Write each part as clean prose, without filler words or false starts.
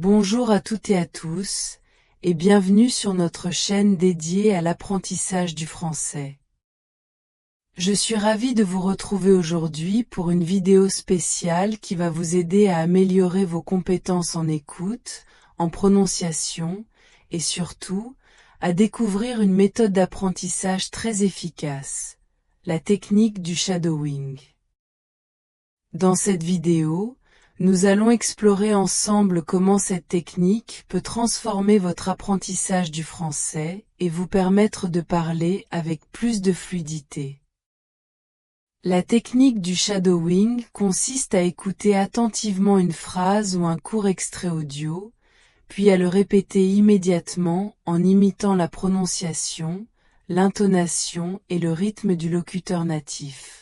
Bonjour à toutes et à tous, et bienvenue sur notre chaîne dédiée à l'apprentissage du français. Je suis ravie de vous retrouver aujourd'hui pour une vidéo spéciale qui va vous aider à améliorer vos compétences en écoute, en prononciation, et surtout, à découvrir une méthode d'apprentissage très efficace, la technique du shadowing. Dans cette vidéo, nous allons explorer ensemble comment cette technique peut transformer votre apprentissage du français et vous permettre de parler avec plus de fluidité. La technique du shadowing consiste à écouter attentivement une phrase ou un court extrait audio, puis à le répéter immédiatement en imitant la prononciation, l'intonation et le rythme du locuteur natif.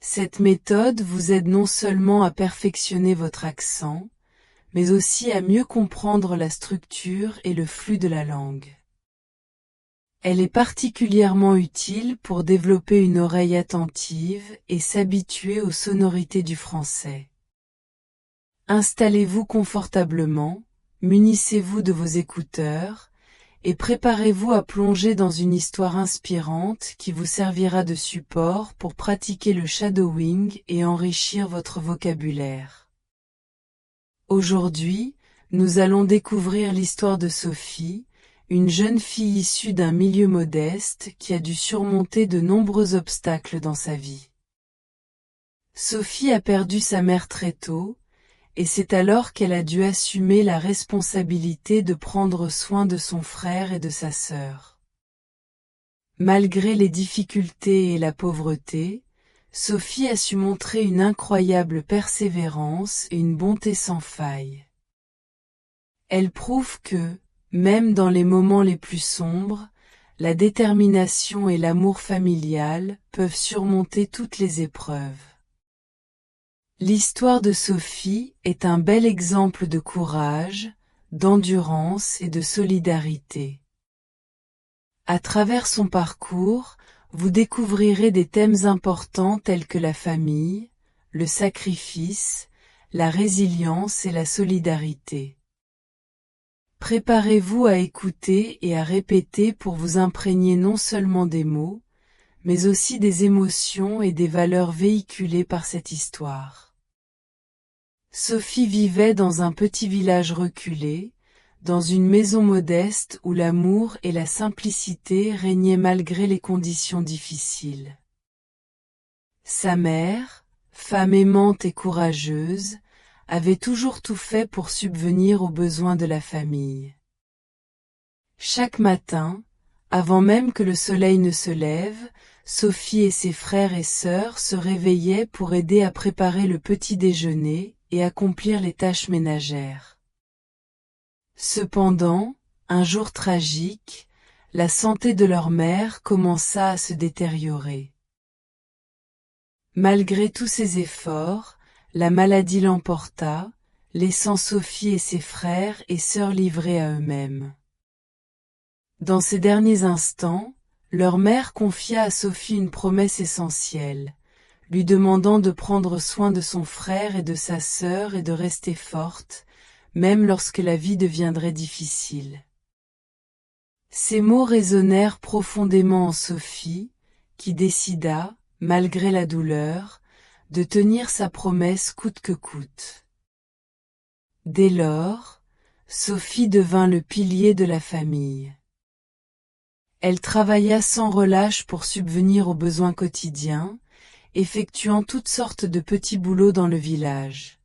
Cette méthode vous aide non seulement à perfectionner votre accent, mais aussi à mieux comprendre la structure et le flux de la langue. Elle est particulièrement utile pour développer une oreille attentive et s'habituer aux sonorités du français. Installez-vous confortablement, munissez-vous de vos écouteurs, et préparez-vous à plonger dans une histoire inspirante qui vous servira de support pour pratiquer le shadowing et enrichir votre vocabulaire. Aujourd'hui, nous allons découvrir l'histoire de Sophie, une jeune fille issue d'un milieu modeste qui a dû surmonter de nombreux obstacles dans sa vie. Sophie a perdu sa mère très tôt, et c'est alors qu'elle a dû assumer la responsabilité de prendre soin de son frère et de sa sœur. Malgré les difficultés et la pauvreté, Sophie a su montrer une incroyable persévérance et une bonté sans faille. Elle prouve que, même dans les moments les plus sombres, la détermination et l'amour familial peuvent surmonter toutes les épreuves. L'histoire de Sophie est un bel exemple de courage, d'endurance et de solidarité. À travers son parcours, vous découvrirez des thèmes importants tels que la famille, le sacrifice, la résilience et la solidarité. Préparez-vous à écouter et à répéter pour vous imprégner non seulement des mots, mais aussi des émotions et des valeurs véhiculées par cette histoire. Sophie vivait dans un petit village reculé, dans une maison modeste où l'amour et la simplicité régnaient malgré les conditions difficiles. Sa mère, femme aimante et courageuse, avait toujours tout fait pour subvenir aux besoins de la famille. Chaque matin, avant même que le soleil ne se lève, Sophie et ses frères et sœurs se réveillaient pour aider à préparer le petit déjeuner et accomplir les tâches ménagères. Cependant, un jour tragique, la santé de leur mère commença à se détériorer. Malgré tous ses efforts, la maladie l'emporta, laissant Sophie et ses frères et sœurs livrés à eux-mêmes. Dans ces derniers instants, leur mère confia à Sophie une promesse essentielle, lui demandant de prendre soin de son frère et de sa sœur et de rester forte, même lorsque la vie deviendrait difficile. Ces mots résonnèrent profondément en Sophie, qui décida, malgré la douleur, de tenir sa promesse coûte que coûte. Dès lors, Sophie devint le pilier de la famille. Elle travailla sans relâche pour subvenir aux besoins quotidiens, effectuant toutes sortes de petits boulots dans le village.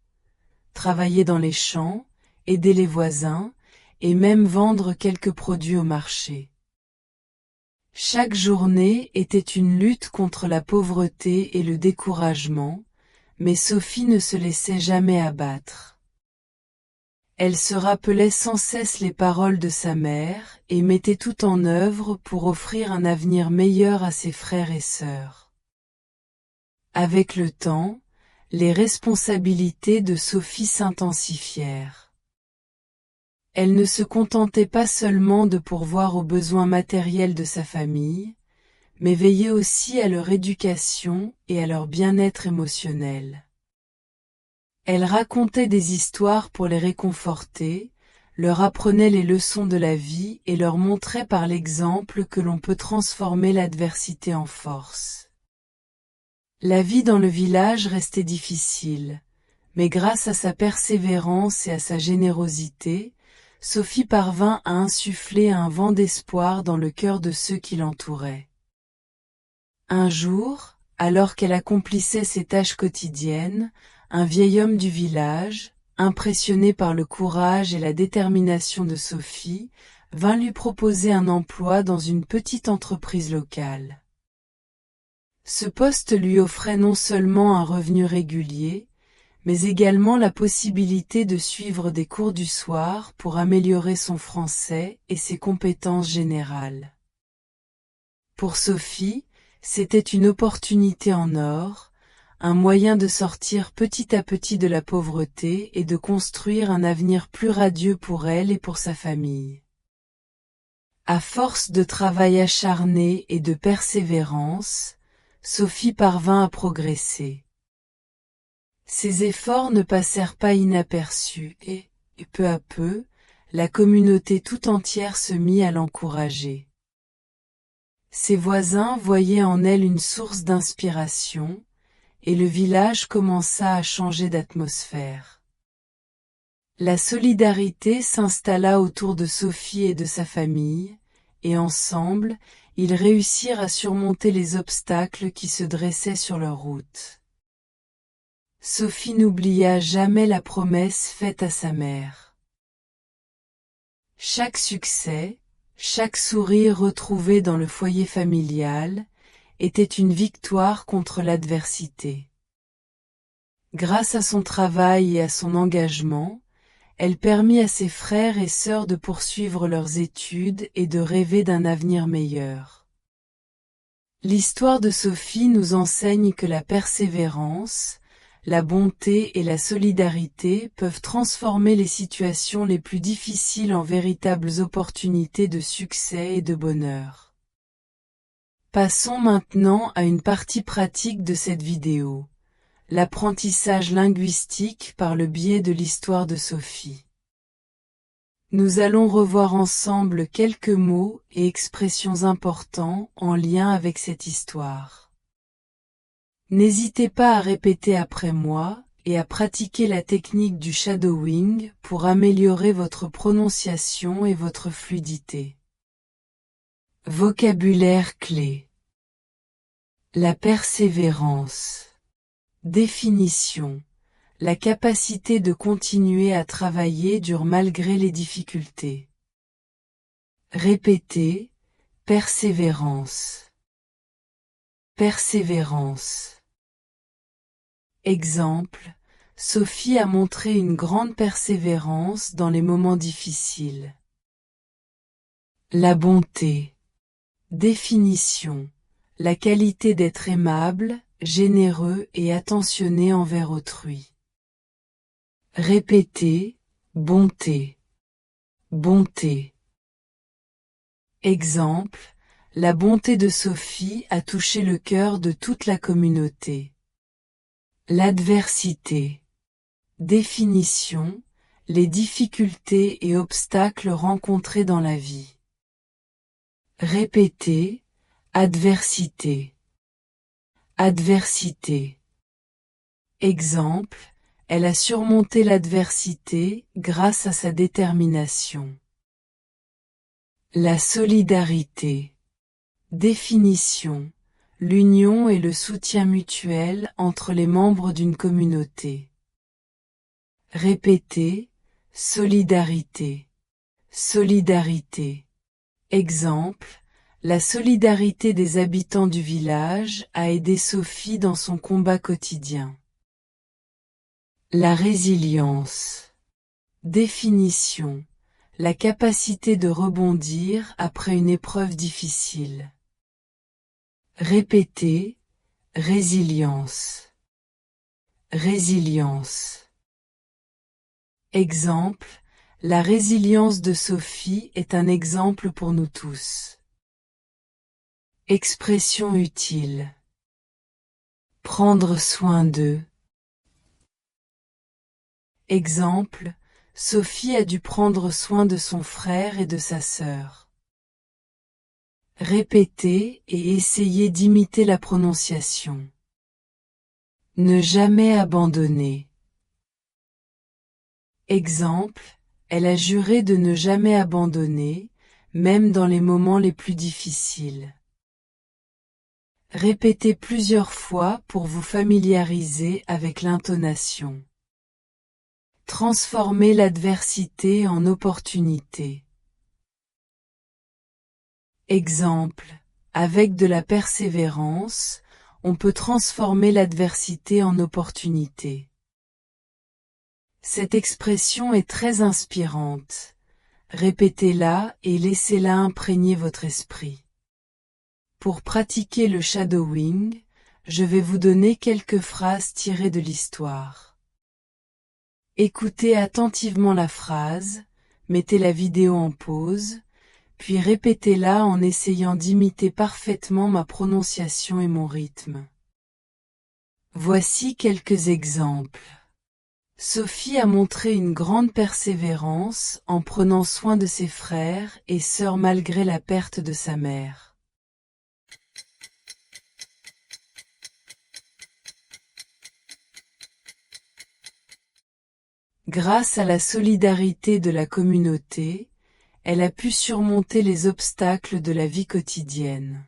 Travailler dans les champs, aider les voisins, et même vendre quelques produits au marché. Chaque journée était une lutte contre la pauvreté et le découragement, mais Sophie ne se laissait jamais abattre. Elle se rappelait sans cesse les paroles de sa mère et mettait tout en œuvre pour offrir un avenir meilleur à ses frères et sœurs. Avec le temps, les responsabilités de Sophie s'intensifièrent. Elle ne se contentait pas seulement de pourvoir aux besoins matériels de sa famille, mais veillait aussi à leur éducation et à leur bien-être émotionnel. Elle racontait des histoires pour les réconforter, leur apprenait les leçons de la vie et leur montrait par l'exemple que l'on peut transformer l'adversité en force. La vie dans le village restait difficile, mais grâce à sa persévérance et à sa générosité, Sophie parvint à insuffler un vent d'espoir dans le cœur de ceux qui l'entouraient. Un jour, alors qu'elle accomplissait ses tâches quotidiennes, un vieil homme du village, impressionné par le courage et la détermination de Sophie, vint lui proposer un emploi dans une petite entreprise locale. Ce poste lui offrait non seulement un revenu régulier, mais également la possibilité de suivre des cours du soir pour améliorer son français et ses compétences générales. Pour Sophie, c'était une opportunité en or, un moyen de sortir petit à petit de la pauvreté et de construire un avenir plus radieux pour elle et pour sa famille. À force de travail acharné et de persévérance, Sophie parvint à progresser. Ses efforts ne passèrent pas inaperçus et, peu à peu, la communauté tout entière se mit à l'encourager. Ses voisins voyaient en elle une source d'inspiration, et le village commença à changer d'atmosphère. La solidarité s'installa autour de Sophie et de sa famille, et ensemble, ils réussirent à surmonter les obstacles qui se dressaient sur leur route. Sophie n'oublia jamais la promesse faite à sa mère. Chaque succès, chaque sourire retrouvé dans le foyer familial, était une victoire contre l'adversité. Grâce à son travail et à son engagement, elle permit à ses frères et sœurs de poursuivre leurs études et de rêver d'un avenir meilleur. L'histoire de Sophie nous enseigne que la persévérance, la bonté et la solidarité peuvent transformer les situations les plus difficiles en véritables opportunités de succès et de bonheur. Passons maintenant à une partie pratique de cette vidéo. L'apprentissage linguistique par le biais de l'histoire de Sophie. Nous allons revoir ensemble quelques mots et expressions importants en lien avec cette histoire. N'hésitez pas à répéter après moi et à pratiquer la technique du shadowing pour améliorer votre prononciation et votre fluidité. Vocabulaire clé. La persévérance. Définition. La capacité de continuer à travailler dure malgré les difficultés. Répétez, persévérance. Persévérance. Exemple, Sophie a montré une grande persévérance dans les moments difficiles. La bonté. Définition. La qualité d'être aimable, généreux et attentionné envers autrui. Répétez, bonté. Bonté. Exemple, la bonté de Sophie a touché le cœur de toute la communauté. L'adversité. Définition, les difficultés et obstacles rencontrés dans la vie. Répétez, adversité. Adversité. Exemple, elle a surmonté l'adversité grâce à sa détermination. La solidarité. Définition, l'union et le soutien mutuel entre les membres d'une communauté. Répétez, solidarité. Solidarité. Exemple, la solidarité des habitants du village a aidé Sophie dans son combat quotidien. La résilience. Définition, la capacité de rebondir après une épreuve difficile. Répétez, résilience. Résilience. Exemple, la résilience de Sophie est un exemple pour nous tous. Expression utile. Prendre soin d'eux. Exemple, Sophie a dû prendre soin de son frère et de sa sœur. Répétez et essayez d'imiter la prononciation. Ne jamais abandonner. Exemple, elle a juré de ne jamais abandonner, même dans les moments les plus difficiles. Répétez plusieurs fois pour vous familiariser avec l'intonation. Transformez l'adversité en opportunité. Exemple, avec de la persévérance, on peut transformer l'adversité en opportunité. Cette expression est très inspirante. Répétez-la et laissez-la imprégner votre esprit. Pour pratiquer le shadowing, je vais vous donner quelques phrases tirées de l'histoire. Écoutez attentivement la phrase, mettez la vidéo en pause, puis répétez-la en essayant d'imiter parfaitement ma prononciation et mon rythme. Voici quelques exemples. Sophie a montré une grande persévérance en prenant soin de ses frères et sœurs malgré la perte de sa mère. Grâce à la solidarité de la communauté, elle a pu surmonter les obstacles de la vie quotidienne.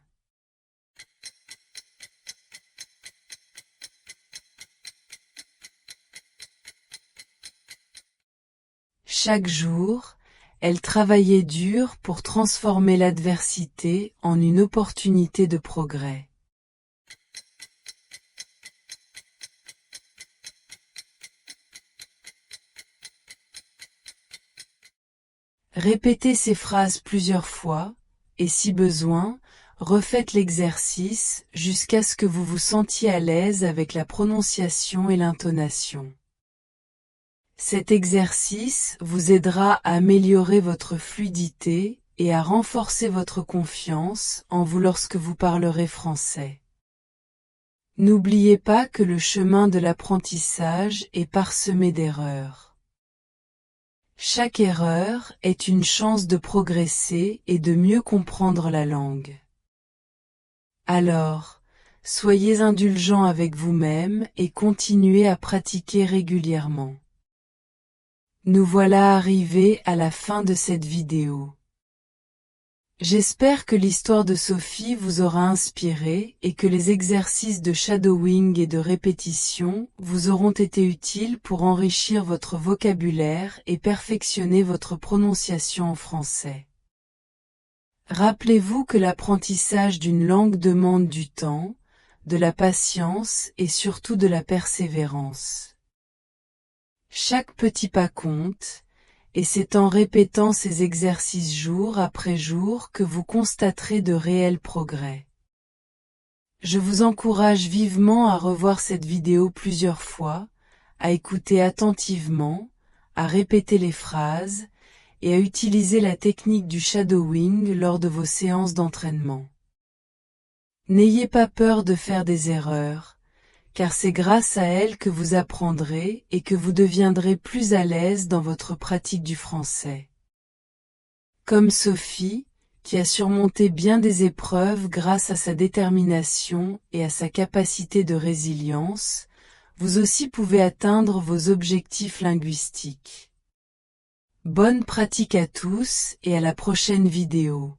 Chaque jour, elle travaillait dur pour transformer l'adversité en une opportunité de progrès. Répétez ces phrases plusieurs fois, et si besoin, refaites l'exercice jusqu'à ce que vous vous sentiez à l'aise avec la prononciation et l'intonation. Cet exercice vous aidera à améliorer votre fluidité et à renforcer votre confiance en vous lorsque vous parlerez français. N'oubliez pas que le chemin de l'apprentissage est parsemé d'erreurs. Chaque erreur est une chance de progresser et de mieux comprendre la langue. Alors, soyez indulgents avec vous-même et continuez à pratiquer régulièrement. Nous voilà arrivés à la fin de cette vidéo. J'espère que l'histoire de Sophie vous aura inspiré et que les exercices de shadowing et de répétition vous auront été utiles pour enrichir votre vocabulaire et perfectionner votre prononciation en français. Rappelez-vous que l'apprentissage d'une langue demande du temps, de la patience et surtout de la persévérance. Chaque petit pas compte, et c'est en répétant ces exercices jour après jour que vous constaterez de réels progrès. Je vous encourage vivement à revoir cette vidéo plusieurs fois, à écouter attentivement, à répéter les phrases, et à utiliser la technique du shadowing lors de vos séances d'entraînement. N'ayez pas peur de faire des erreurs, car c'est grâce à elles que vous apprendrez et que vous deviendrez plus à l'aise dans votre pratique du français. Comme Sophie, qui a surmonté bien des épreuves grâce à sa détermination et à sa capacité de résilience, vous aussi pouvez atteindre vos objectifs linguistiques. Bonne pratique à tous et à la prochaine vidéo.